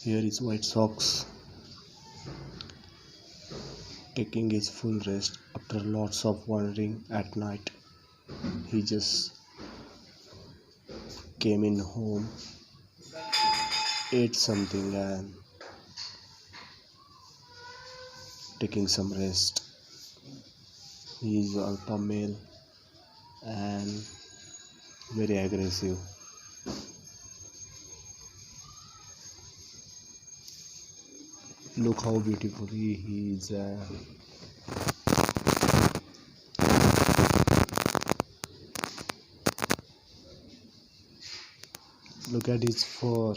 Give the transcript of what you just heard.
Here is White Sox taking his full rest after lots of wandering at night. He just came in home, ate something and taking some rest. He is alpha male and very aggressive. Look how beautifully he is. Look at his fur.